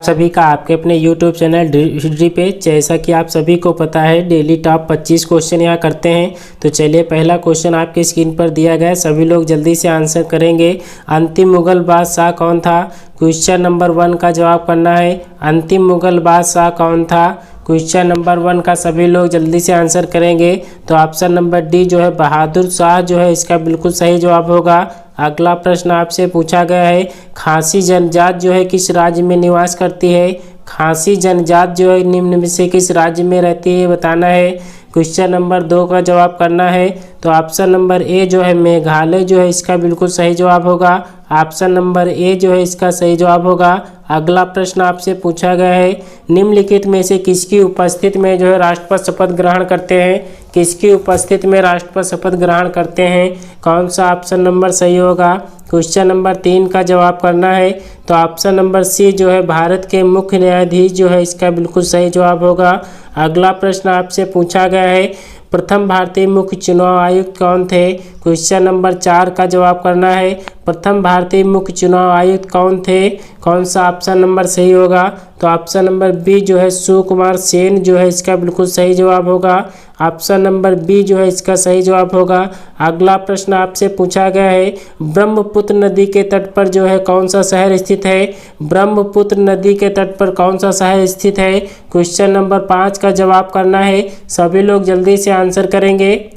सभी का आपके अपने YouTube चैनल हिस्ट्री पे। जैसा कि आप सभी को पता है डेली टॉप 25 क्वेश्चन यहाँ करते हैं। तो चलिए पहला क्वेश्चन आपके स्क्रीन पर दिया गया है, सभी लोग जल्दी से आंसर करेंगे। अंतिम मुगल बादशाह कौन था? क्वेश्चन नंबर 1 का जवाब करना है। अंतिम मुगल बादशाह कौन था? क्वेश्चन नंबर 1 का सभी लोग जल्दी से आंसर करेंगे। तो ऑप्शन नंबर डी जो है बहादुर शाह जो है इसका बिल्कुल सही जवाब होगा। अगला प्रश्न आपसे पूछा गया है, खासी जनजात जो है किस राज्य में निवास करती है? खासी जनजात जो है निम्न में से किस राज्य में रहती है बताना है। क्वेश्चन नंबर 2 का जवाब करना है। तो ऑप्शन नंबर ए जो है मेघालय जो है इसका बिल्कुल सही जवाब होगा। ऑप्शन नंबर ए जो है इसका सही जवाब होगा। अगला प्रश्न आपसे पूछा गया है, निम्नलिखित में से किसकी उपस्थिति में जो है राष्ट्रपति शपथ ग्रहण करते हैं? किसकी उपस्थिति में राष्ट्रपति शपथ ग्रहण करते हैं? कौन सा ऑप्शन नंबर सही होगा? क्वेश्चन नंबर 3 का जवाब करना है। तो ऑप्शन नंबर सी जो है भारत के मुख्य न्यायाधीश जो है इसका बिल्कुल सही जवाब होगा। अगला प्रश्न आपसे पूछा गया है, प्रथम भारतीय मुख्य चुनाव आयुक्त कौन थे? क्वेश्चन नंबर 4 का जवाब करना है। प्रथम भारतीय मुख्य चुनाव आयुक्त कौन थे? कौन सा ऑप्शन नंबर सही होगा? तो ऑप्शन नंबर बी जो है सुकुमार सेन जो है इसका बिल्कुल सही जवाब होगा। ऑप्शन नंबर बी जो है इसका सही जवाब होगा। अगला प्रश्न आपसे पूछा गया है, ब्रह्मपुत्र नदी के तट पर जो है कौन सा शहर स्थित है? ब्रह्मपुत्र नदी के तट पर कौन सा शहर स्थित है? क्वेश्चन नंबर 5 का जवाब करना है। सभी लोग जल्दी से आंसर करेंगे।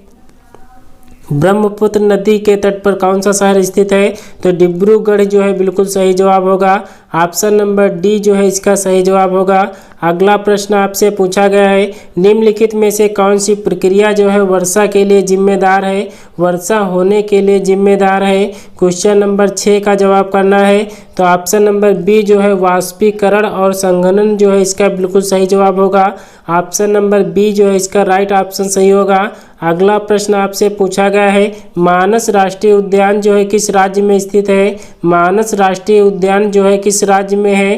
ब्रह्मपुत्र नदी के तट पर कौन सा शहर स्थित है? तो डिब्रूगढ़ जो है बिल्कुल सही जवाब होगा। ऑप्शन नंबर डी जो है इसका सही जवाब होगा। अगला प्रश्न आपसे पूछा गया है, निम्नलिखित में से कौन सी प्रक्रिया जो है वर्षा के लिए जिम्मेदार है? वर्षा होने के लिए जिम्मेदार है। क्वेश्चन नंबर 6 का जवाब करना है। तो ऑप्शन नंबर बी जो है वाष्पीकरण और संघनन जो है इसका बिल्कुल सही जवाब होगा। ऑप्शन नंबर बी जो है इसका राइट ऑप्शन सही होगा। अगला प्रश्न आपसे पूछा गया है, मानस राष्ट्रीय उद्यान जो है किस राज्य में स्थित है? मानस राष्ट्रीय उद्यान जो है किस राज्य में है?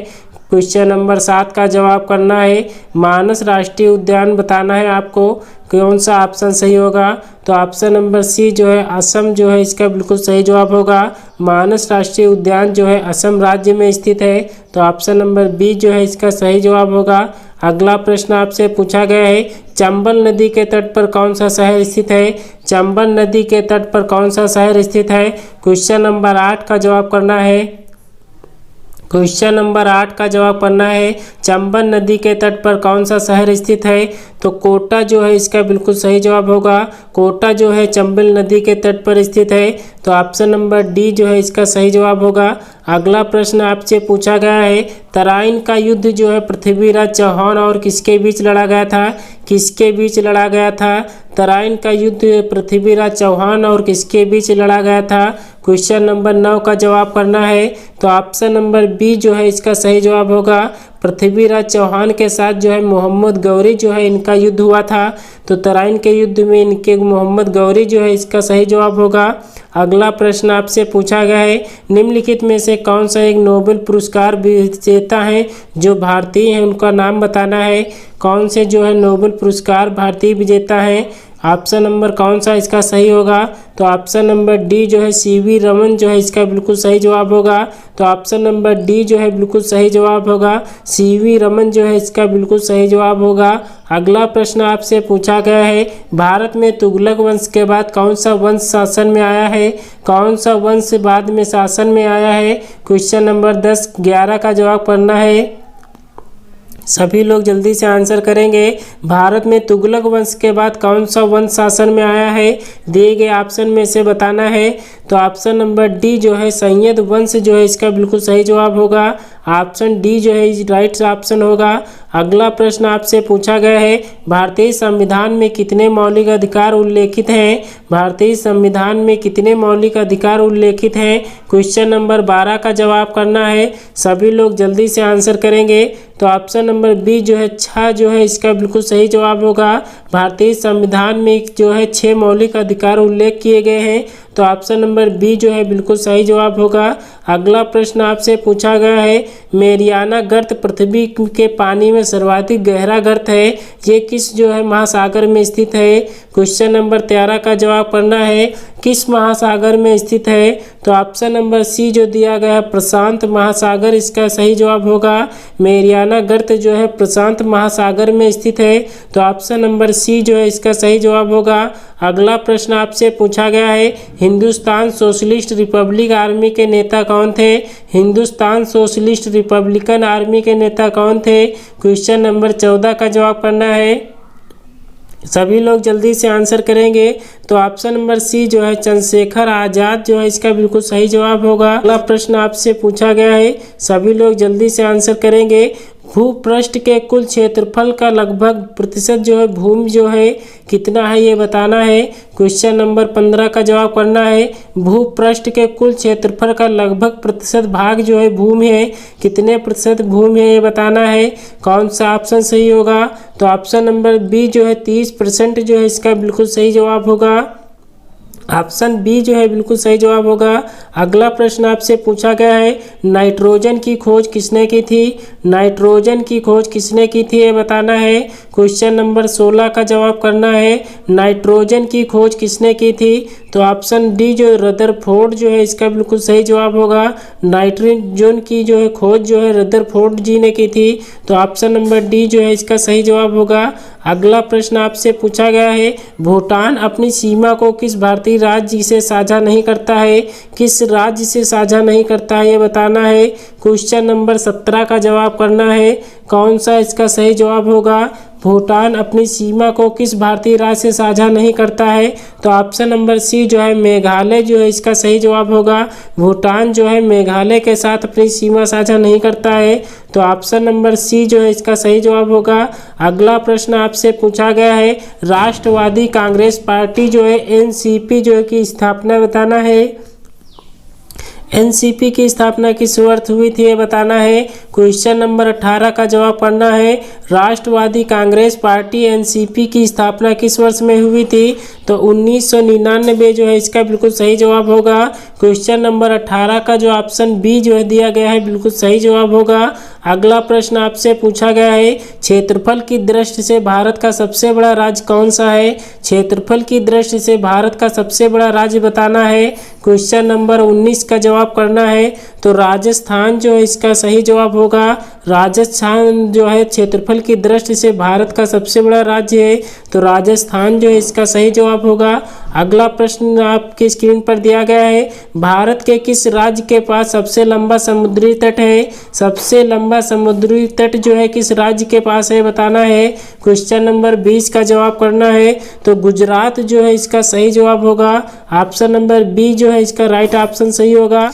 क्वेश्चन नंबर 7 का जवाब करना है। मानस राष्ट्रीय उद्यान बताना है आपको, कौन सा ऑप्शन सही होगा? तो ऑप्शन नंबर सी जो है असम जो है इसका बिल्कुल सही जवाब होगा। मानस राष्ट्रीय उद्यान जो है असम राज्य में स्थित है। तो ऑप्शन नंबर बी जो है इसका सही जवाब होगा। अगला प्रश्न आपसे पूछा गया है, चंबल नदी के तट पर कौन सा शहर स्थित है? चंबल नदी के तट पर कौन सा शहर स्थित है? क्वेश्चन नंबर 8 का जवाब करना है। क्वेश्चन नंबर 8 का जवाब करना है, चंबल नदी के तट पर कौन सा शहर स्थित है? तो कोटा जो है इसका बिल्कुल सही जवाब होगा। कोटा जो है चंबल नदी के तट पर स्थित है। तो ऑप्शन नंबर डी जो है इसका सही जवाब होगा। अगला प्रश्न आपसे पूछा गया है, तराइन का युद्ध जो है पृथ्वीराज चौहान और किसके बीच लड़ा गया था? किसके बीच लड़ा गया था? तराइन का युद्ध पृथ्वीराज चौहान और किसके बीच लड़ा गया था? क्वेश्चन नंबर 9 का जवाब करना है। तो ऑप्शन नंबर बी जो है इसका सही जवाब होगा। पृथ्वीराज चौहान के साथ जो है मोहम्मद गौरी जो है इनका युद्ध हुआ था। तो तराइन के युद्ध में इनके मोहम्मद गौरी जो है इसका सही जवाब होगा। अगला प्रश्न आपसे पूछा गया है, निम्नलिखित में से कौन सा एक नोबेल पुरस्कार विजेता है जो भारतीय है? उनका नाम बताना है। कौन से जो है नोबेल पुरस्कार भारतीय विजेता हैं? ऑप्शन नंबर कौन सा इसका सही होगा? तो ऑप्शन नंबर डी जो है सीवी रमन जो है इसका बिल्कुल सही जवाब होगा। तो ऑप्शन नंबर डी जो है बिल्कुल सही जवाब होगा। सीवी रमन जो है इसका बिल्कुल सही जवाब होगा। अगला प्रश्न आपसे पूछा गया है, भारत में तुगलक वंश के बाद कौन सा वंश शासन में आया है? कौन सा वंश बाद में शासन में आया है? क्वेश्चन नंबर 10, 11 का जवाब करना है। सभी लोग जल्दी से आंसर करेंगे। भारत में तुगलक वंश के बाद कौन सा वंश शासन में आया है? दिए गए ऑप्शन में से बताना है। तो ऑप्शन नंबर डी जो है सैयद वंश जो है इसका बिल्कुल सही जवाब होगा। ऑप्शन डी जो है राइट ऑप्शन होगा। अगला प्रश्न आपसे पूछा गया है, भारतीय संविधान में कितने मौलिक अधिकार उल्लेखित हैं? भारतीय संविधान में कितने मौलिक अधिकार उल्लेखित हैं? क्वेश्चन नंबर 12 का जवाब करना है। सभी लोग जल्दी से आंसर करेंगे। तो ऑप्शन नंबर बी जो है 6 जो है इसका बिल्कुल सही जवाब होगा। भारतीय संविधान में जो है 6 मौलिक अधिकार उल्लेख किए गए हैं। तो ऑप्शन नंबर बी जो है बिल्कुल सही जवाब होगा। अगला प्रश्न आपसे पूछा गया है, मेरियाना गर्त पृथ्वी के पानी में सर्वाधिक गहरा गर्त है, ये किस जो है महासागर में स्थित है। क्वेश्चन नंबर 13 का जवाब करना है, किस महासागर में स्थित है। तो ऑप्शन नंबर सी जो दिया गया है प्रशांत महासागर इसका सही जवाब होगा। मेरियाना गर्त जो है प्रशांत महासागर में स्थित है, तो ऑप्शन नंबर सी जो है इसका सही जवाब होगा। अगला प्रश्न आपसे पूछा गया है, हिंदुस्तान सोशलिस्ट रिपब्लिक आर्मी के नेता कौन थे। हिंदुस्तान सोशलिस्ट रिपब्लिकन आर्मी के नेता कौन थे। क्वेश्चन नंबर 14 का जवाब करना है। सभी लोग जल्दी से आंसर करेंगे। तो ऑप्शन नंबर सी जो है चंद्रशेखर आजाद जो है इसका बिल्कुल सही जवाब होगा। अगला प्रश्न आपसे पूछा गया है, सभी लोग जल्दी से आंसर करेंगे। भूपृष्ठ के कुल क्षेत्रफल का लगभग प्रतिशत जो है भूमि जो है कितना है ये बताना है। क्वेश्चन नंबर 15 का जवाब करना है, भूपृष्ठ के कुल क्षेत्रफल का लगभग प्रतिशत भाग जो है भूमि है, कितने प्रतिशत भूमि है ये बताना है। कौन सा ऑप्शन सही होगा। तो ऑप्शन नंबर बी जो है 30% जो है इसका बिल्कुल सही जवाब होगा। ऑप्शन बी जो है बिल्कुल सही जवाब होगा। अगला प्रश्न आपसे पूछा गया है, नाइट्रोजन की खोज किसने की थी। नाइट्रोजन की खोज किसने की थी ये बताना है। क्वेश्चन नंबर 16 का जवाब करना है, नाइट्रोजन की खोज किसने की थी। तो ऑप्शन डी जो रदरफोर्ड जो है इसका बिल्कुल सही जवाब होगा। नाइट्रोजन की जो है खोज जो है रदरफोर्ड जी ने की थी, तो ऑप्शन नंबर डी जो है इसका सही जवाब होगा। अगला प्रश्न आपसे पूछा गया है, भूटान अपनी सीमा को किस भारतीय राज्य से साझा नहीं करता है। किस राज्य से साझा नहीं करता है ये बताना है। क्वेश्चन नंबर 17 का जवाब करना है। कौन सा इसका सही जवाब होगा। भूटान अपनी सीमा को किस भारतीय राज्य से साझा नहीं करता है। तो ऑप्शन नंबर सी जो है मेघालय जो है इसका सही जवाब होगा। भूटान जो है मेघालय के साथ अपनी सीमा साझा नहीं करता है, तो ऑप्शन नंबर सी जो है इसका सही जवाब होगा। अगला प्रश्न आपसे पूछा गया है, राष्ट्रवादी कांग्रेस पार्टी जो है एनसीपी जो है की स्थापना बताना है। एनसीपी की स्थापना किस वर्ष हुई थी ये बताना है। क्वेश्चन नंबर 18 का जवाब करना है, राष्ट्रवादी कांग्रेस पार्टी एनसीपी की स्थापना किस वर्ष में हुई थी। तो 1999 जो है इसका बिल्कुल सही जवाब होगा। क्वेश्चन नंबर 18 का जो ऑप्शन बी जो है दिया गया है बिल्कुल सही जवाब होगा। अगला प्रश्न आपसे पूछा गया है, क्षेत्रफल की दृष्टि से भारत का सबसे बड़ा राज्य कौन सा है। क्षेत्रफल की दृष्टि से भारत का सबसे बड़ा राज्य बताना है। क्वेश्चन नंबर 19 का जवाब करना है। तो राजस्थान जो है इसका सही जवाब होगा। राजस्थान जो है क्षेत्रफल की दृष्टि से भारत का सबसे बड़ा राज्य है, तो राजस्थान जो है इसका सही जवाब होगा। अगला प्रश्न आपकी स्क्रीन पर दिया गया है, भारत के किस राज्य के पास सबसे लंबा समुद्री तट है। सबसे लंबा समुद्री तट जो है किस राज्य के पास है बताना है। क्वेश्चन नंबर 20 का जवाब करना है। तो गुजरात जो है इसका सही जवाब होगा। ऑप्शन नंबर बी जो है इसका राइट ऑप्शन सही होगा।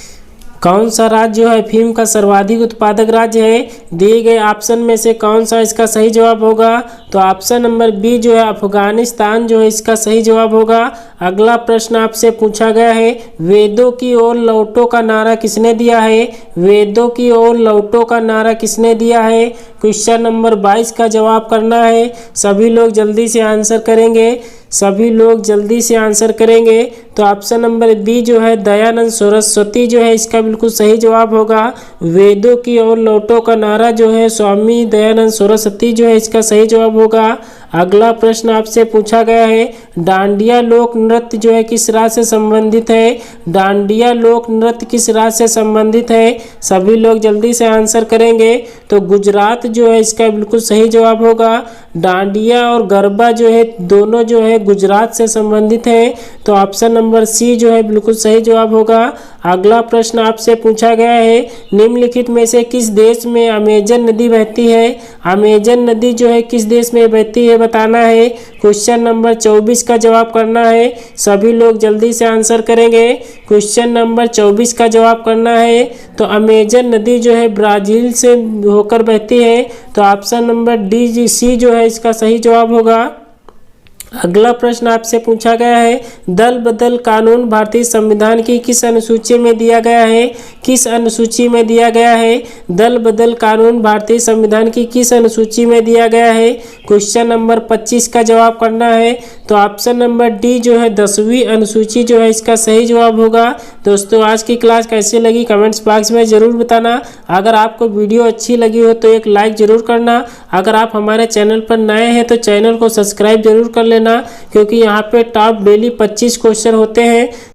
कौन सा राज्य जो है अफीम का सर्वाधिक उत्पादक राज्य है। दिए गए ऑप्शन में से कौन सा इसका सही जवाब होगा। तो ऑप्शन नंबर बी जो है अफगानिस्तान जो है इसका सही जवाब होगा। अगला प्रश्न आपसे पूछा गया है, वेदों की ओर लौटो का नारा किसने दिया है। वेदों की ओर लौटो का नारा किसने दिया है। क्वेश्चन नंबर 22 का जवाब करना है। सभी लोग जल्दी से आंसर करेंगे। सभी लोग जल्दी से आंसर करेंगे। तो ऑप्शन नंबर बी जो है दयानंद सरस्वती जो है इसका बिल्कुल सही जवाब होगा। वेदों की ओर लौटो का नारा जो है स्वामी दयानंद सरस्वती जो है इसका सही जवाब होगा। अगला प्रश्न आपसे पूछा गया है, डांडिया लोक नृत्य जो है किस राज्य से संबंधित है। डांडिया लोक नृत्य किस राज्य से संबंधित है। सभी लोग जल्दी से आंसर करेंगे। तो गुजरात जो है इसका बिल्कुल सही जवाब होगा। डांडिया और गरबा जो है दोनों जो है गुजरात से संबंधित है, तो ऑप्शन नंबर सी जो है बिल्कुल सही जवाब होगा। अगला प्रश्न आपसे पूछा गया है, निम्नलिखित में से किस देश में अमेजन नदी बहती है। अमेजन नदी जो है किस देश में बहती है बताना है। क्वेश्चन नंबर 24 का जवाब करना है। सभी लोग जल्दी से आंसर करेंगे। क्वेश्चन नंबर 24 का जवाब करना है। तो अमेजन नदी जो है ब्राजील से होकर बहती है, तो ऑप्शन नंबर डी सी जो है इसका सही जवाब होगा। अगला प्रश्न आपसे पूछा गया है, दल बदल कानून भारतीय संविधान की किस अनुसूची में दिया गया है। किस अनुसूची में दिया गया है? दल बदल कानून भारतीय संविधान की किस अनुसूची में दिया गया है? क्वेश्चन नंबर 25 का जवाब करना है। तो ऑप्शन नंबर डी जो है 10वीं अनुसूची जो है इसका सही जवाब होगा। दोस्तों आज की क्लास कैसी लगी कमेंट्स बॉक्स में ज़रूर बताना। अगर आपको वीडियो अच्छी लगी हो तो एक लाइक ज़रूर करना। अगर आप हमारे चैनल पर नए हैं तो चैनल को सब्सक्राइब जरूर कर लेना, क्योंकि यहाँ पे टॉप डेली 25 क्वेश्चन होते हैं।